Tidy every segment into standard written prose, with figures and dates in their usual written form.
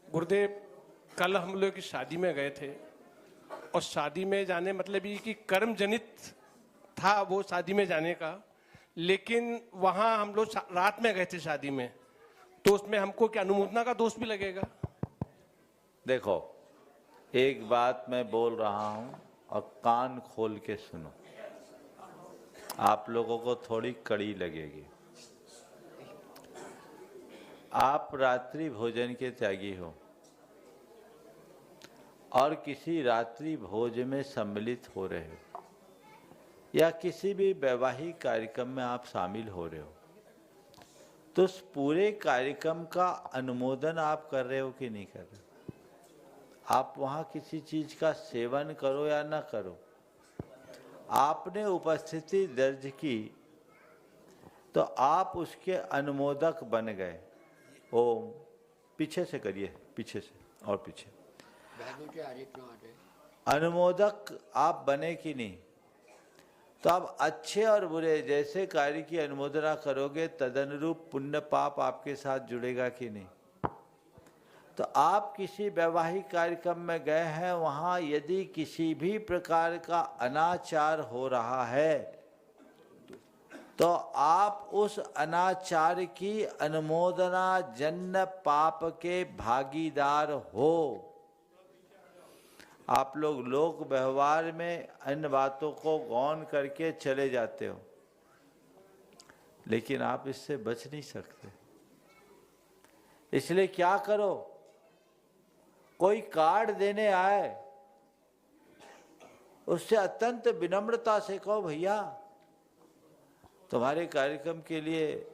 गुरुदेव, कल हम लोग की शादी में गए थे और शादी में जाने मतलब ये कि कर्म जनित था वो शादी में जाने का, लेकिन वहाँ हम लोग रात में गए थे शादी में, तो उसमें हमको क्या अनुमोदना का दोष भी लगेगा? देखो, एक बात मैं बोल रहा हूँ और कान खोल के सुनो। आप लोगों को थोड़ी कड़ी लगेगी। आप रात्रि भोजन के त्यागी हो और किसी रात्रि भोज में सम्मिलित हो रहे हो या किसी भी वैवाहिक कार्यक्रम में आप शामिल हो रहे हो, तो उस पूरे कार्यक्रम का अनुमोदन आप कर रहे हो कि नहीं कर रहे हो? आप वहाँ किसी चीज का सेवन करो या ना करो, आपने उपस्थिति दर्ज की तो आप उसके अनुमोदक बन गए। ओम, पीछे से करिए, पीछे से और पीछे। अनुमोदक आप बने कि नहीं? तो आप अच्छे और बुरे जैसे कार्य की अनुमोदना करोगे तदनुरूप पुण्य पाप आपके साथ जुड़ेगा कि नहीं? तो आप किसी वैवाहिक कार्यक्रम में गए हैं, वहाँ यदि किसी भी प्रकार का अनाचार हो रहा है तो आप उस अनाचार की अनुमोदना जन्य पाप के भागीदार हो। आप लोग लोक व्यवहार में अन्य बातों को गौण करके चले जाते हो, लेकिन आप इससे बच नहीं सकते। इसलिए क्या करो, कोई कार्ड देने आए उससे अत्यंत विनम्रता से कहो, भैया तुम्हारे कार्यक्रम के लिए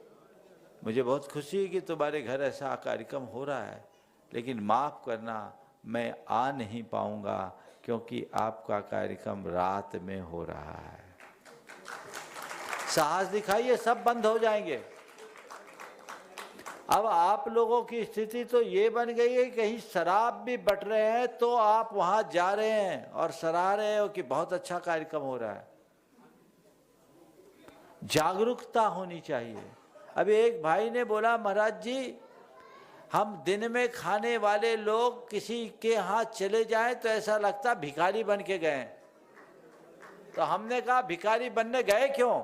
मुझे बहुत खुशी है कि तुम्हारे घर ऐसा कार्यक्रम हो रहा है, लेकिन माफ़ करना मैं आ नहीं पाऊंगा क्योंकि आपका कार्यक्रम रात में हो रहा है। साहस दिखाइए, सब बंद हो जाएंगे। अब आप लोगों की स्थिति तो ये बन गई है, कहीं शराब भी बट रहे हैं तो आप वहां जा रहे हैं और सराह रहे हो कि बहुत अच्छा कार्यक्रम हो रहा है। जागरूकता होनी चाहिए। अभी एक भाई ने बोला, महाराज जी हम दिन में खाने वाले लोग किसी के यहाँ चले जाएं तो ऐसा लगता भिखारी बन के गए। तो हमने कहा भिखारी बनने गए क्यों?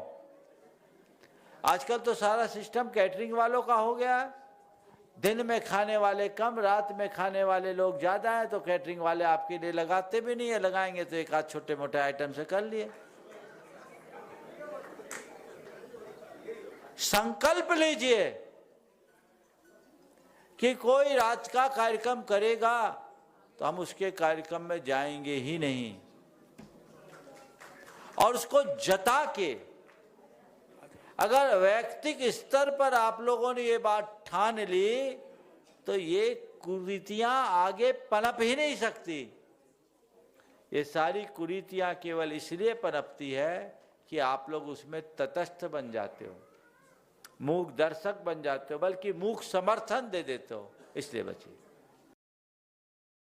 आजकल तो सारा सिस्टम कैटरिंग वालों का हो गया है। दिन में खाने वाले कम, रात में खाने वाले लोग ज्यादा हैं, तो कैटरिंग वाले आपके लिए लगाते भी नहीं है, लगाएंगे तो एक आध छोटे मोटे आइटम से कर लिए। संकल्प लीजिए कि कोई रात का कार्यक्रम करेगा तो हम उसके कार्यक्रम में जाएंगे ही नहीं, और उसको जता के अगर वैयक्तिक स्तर पर आप लोगों ने ये बात ठान ली तो ये कुरीतियां आगे पनप ही नहीं सकती। ये सारी कुरीतियां केवल इसलिए पनपती है कि आप लोग उसमें तटस्थ बन जाते हो, मूक दर्शक बन जाते हो, बल्कि मूक समर्थन दे देते हो, इसलिए बचिए।